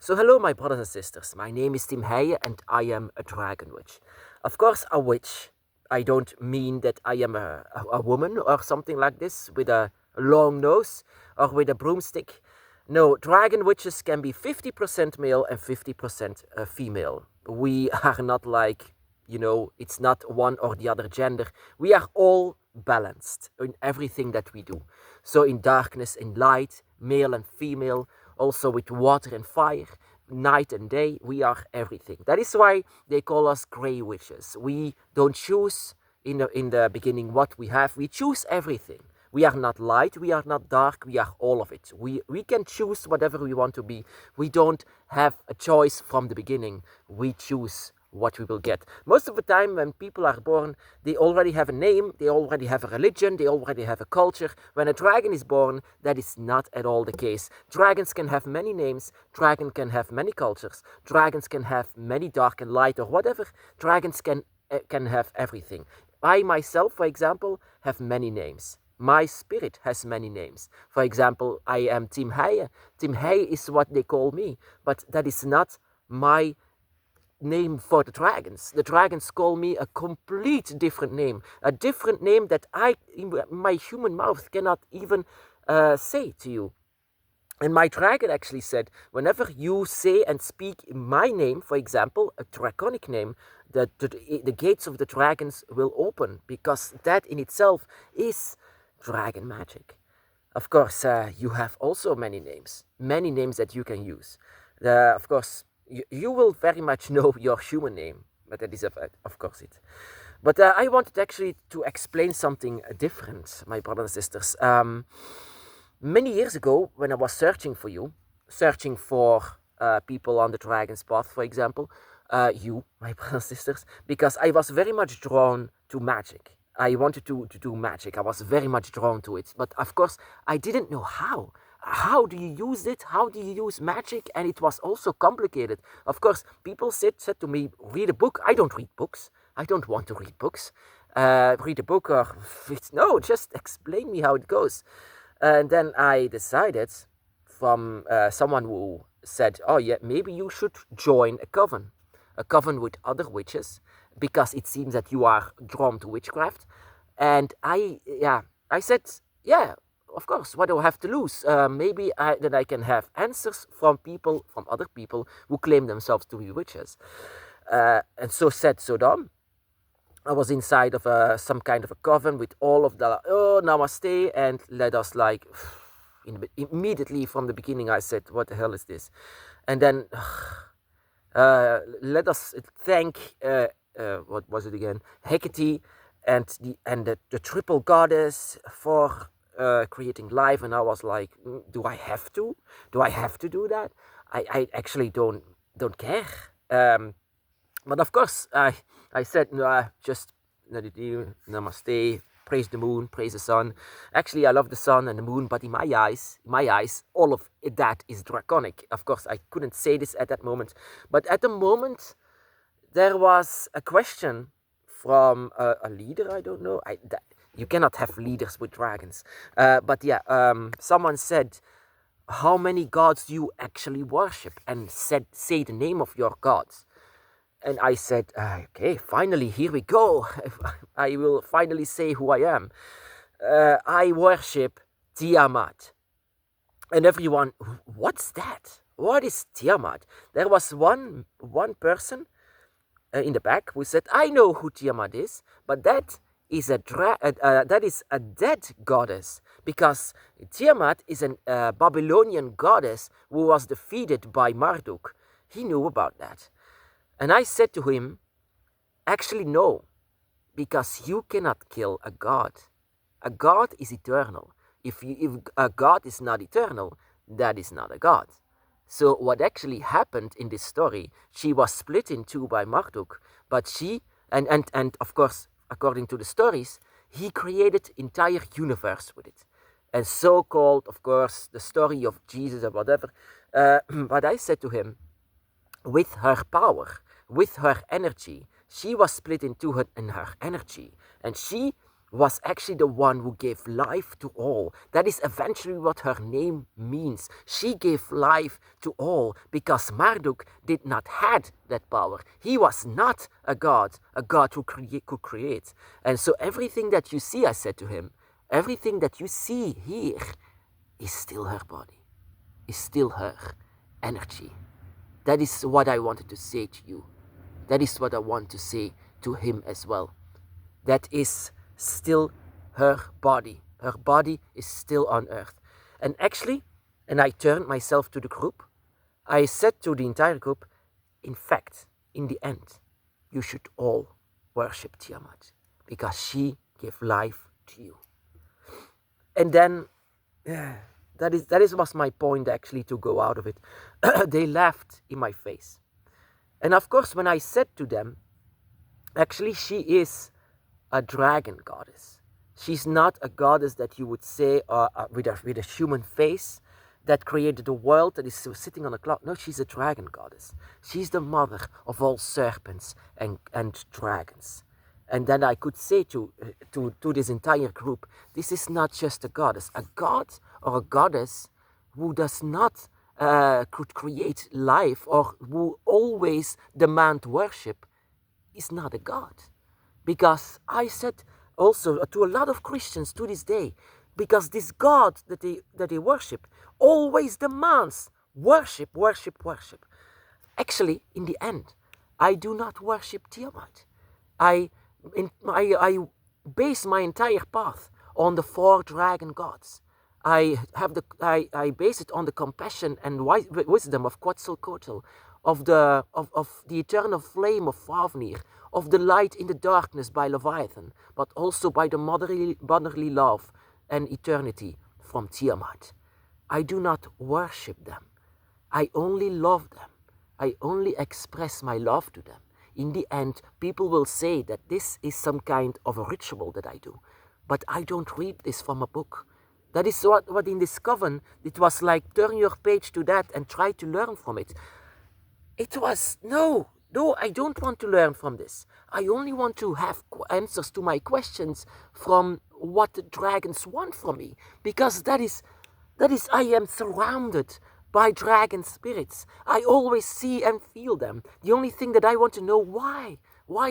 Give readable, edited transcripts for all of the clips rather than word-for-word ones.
So hello my brothers and sisters, my name is Tim Heijen and I am a dragon witch. Of course a witch, I don't mean that I am a woman or something like this with a long nose or with a broomstick. No, dragon witches can be 50% male and 50% female. We are not like, it's not one or the other gender. We are all balanced in everything that we do. So in darkness, in light, male and female, also with water and fire, night and day, we are everything. That is why they call us grey witches. We don't choose in the beginning what we have, we choose everything. We are not light, we are not dark, we are all of it. We can choose whatever we want to be. We don't have a choice from the beginning. We choose what we will get. Most of the time when people are born, they already have a name, they already have a religion, they already have a culture. When a dragon is born, that is not at all the case. Dragons can have many names, dragons can have many cultures, dragons can have many dark and light or whatever. Dragons can have everything. I myself, for example, have many names. My spirit has many names. For example, I am Tim Heijen. Tim Heijen is what they call me, but that is not my name for the dragons. The dragons call me a complete different name. A different name that I, in my human mouth, cannot even say to you. And my dragon actually said, whenever you say and speak my name, for example, a draconic name, the gates of the dragons will open, because that in itself is dragon magic. Of course, you have also many names that you can use. Of course, you will very much know your human name, but that is of course it. But I wanted actually to explain something different, my brothers and sisters. Many years ago, when I was searching for you, searching for people on the dragon's path, for example, you, my brothers and sisters, because I was very much drawn to magic. I wanted to do magic. I was very much drawn to it. But of course, I didn't know how. How do you use it? How do you use magic? And it was also complicated. Of course, people said to me, read a book. I don't read books. I don't want to read books. Read a book or... No, just explain me how it goes. And then I decided from someone who said, oh yeah, maybe you should join a coven with other witches, because it seems that you are drawn to witchcraft. And I said, yeah, of course, what do I have to lose? Maybe that I can have answers from other people who claim themselves to be witches. And so said, so done. I was inside of some kind of a coven with all of the, namaste, and let us like, immediately from the beginning I said, what the hell is this? And then, let us thank, what was it again? Hecate and the triple goddess for creating life. And I was like, do I have to? Do I have to do that? I actually don't care. But of course, I said, no, just namaste, praise the moon, praise the sun. Actually, I love the sun and the moon, but in my eyes, all of that is draconic. Of course, I couldn't say this at that moment. But at the moment, there was a question from a leader, I don't know. You cannot have leaders with dragons. But yeah, someone said, how many gods do you actually worship? And say the name of your gods. And I said, okay, finally, here we go. I will finally say who I am. I worship Tiamat. And everyone, what's that? What is Tiamat? There was one person in the back who said, I know who Tiamat is, but that is a dead goddess, because Tiamat is a Babylonian goddess who was defeated by Marduk. He knew about that. And I said to him, actually no, because you cannot kill a god. A god is eternal. If a god is not eternal, that is not a god. So what actually happened in this story, she was split in two by Marduk, but she, and of course, according to the stories, he created entire universe with it. And so-called, of course, the story of Jesus or whatever. But I said to him, with her power, with her energy, she was split in two in her energy, and she was actually the one who gave life to all. That is eventually what her name means. She gave life to all because Marduk did not had that power. He was not a god who could create. And so everything that you see, I said to him, everything that you see here is still her body, is still her energy. That is what I wanted to say to you. That is what I want to say to him as well. That is still her body. Her body is still on earth. And actually, and I turned myself to the group, I said to the entire group, in fact, in the end, you should all worship Tiamat because she gave life to you. And then, that was my point actually to go out of it. They laughed in my face. And of course, when I said to them, actually, she is a dragon goddess. She's not a goddess that you would say with a human face that created the world that is sitting on a cloud. No, she's a dragon goddess. She's the mother of all serpents and dragons. And then I could say to this entire group, this is not just a goddess. A god or a goddess who does not could create life or who always demand worship is not a god. Because I said also to a lot of Christians to this day, because this God that they worship always demands worship. Actually, in the end, I do not worship Tiamat. I base my entire path on the 4 dragon gods. I base it on the compassion and wisdom of Quetzalcoatl, of the eternal flame of Fafnir, of the light in the darkness by Leviathan, but also by the motherly love and eternity from Tiamat. I do not worship them. I only love them. I only express my love to them. In the end, people will say that this is some kind of a ritual that I do, but I don't read this from a book. That is what in this Coven, it was like turn your page to that and try to learn from it. It was, no, I don't want to learn from this. I only want to have answers to my questions from what the dragons want from me. Because that is, I am surrounded by dragon spirits. I always see and feel them. The only thing that I want to know, why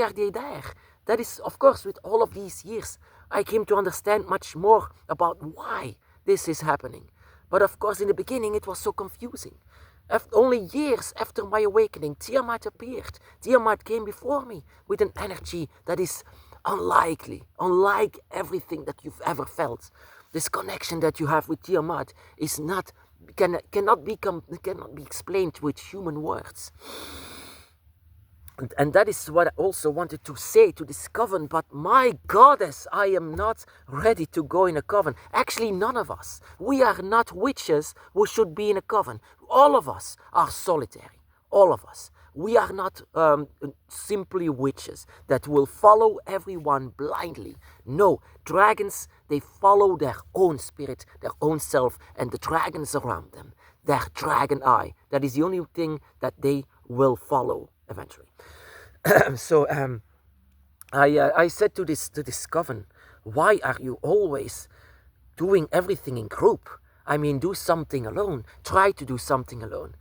are they there? That is, of course, with all of these years, I came to understand much more about why this is happening. But of course, in the beginning, it was so confusing. Only years after my awakening, Tiamat appeared. Tiamat came before me with an energy that is unlike everything that you've ever felt. This connection that you have with Tiamat is cannot be explained with human words. And that is what I also wanted to say to this coven. But my goddess, I am not ready to go in a coven. Actually, none of us. We are not witches who should be in a coven. All of us are solitary. All of us. We are not simply witches that will follow everyone blindly. No, dragons, they follow their own spirit, their own self, and the dragons around them. Their dragon eye. That is the only thing that they will follow eventually. So I said to this coven, why are you always doing everything in group? I mean, do something alone. Try to do something alone.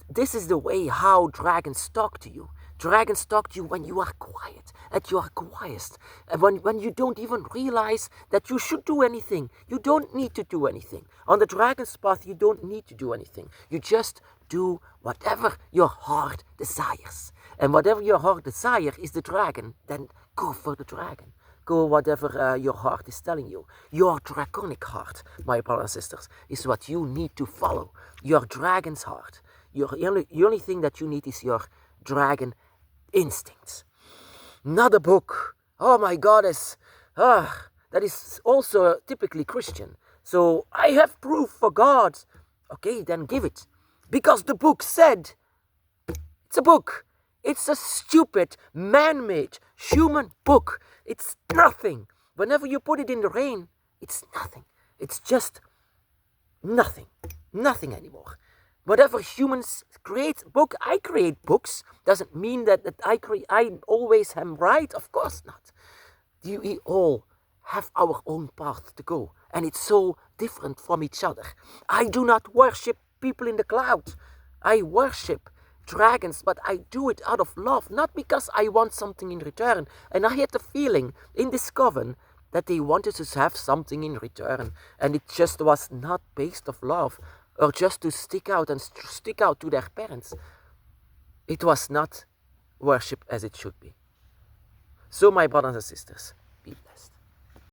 This is the way how dragons talk to you. Dragons talk to you when you are quiet, at your quietest, and when you don't even realize that you should do anything. You don't need to do anything. On the dragon's path, you don't need to do anything. You just do whatever your heart desires. And whatever your heart desires is the dragon, then go for the dragon. Go whatever your heart is telling you. Your draconic heart, my brothers and sisters, is what you need to follow. Your dragon's heart. The only thing that you need is your dragon instincts. Not a book. Oh my goddess. That is also typically Christian. So I have proof for God. Okay, then give it. Because the book said, it's a book. It's a stupid, man-made, human book. It's nothing. Whenever you put it in the rain, it's nothing. It's just nothing. Nothing anymore. Whatever humans create I create books. Doesn't mean that I always am right. Of course not. We all have our own path to go, and it's so different from each other. I do not worship people in the cloud. I worship dragons, but I do it out of love, not because I want something in return. And I had the feeling in this coven that they wanted to have something in return, and it just was not based of love or just to stick out and stick out to their parents. It was not worship as it should be. So, my brothers and sisters, be blessed.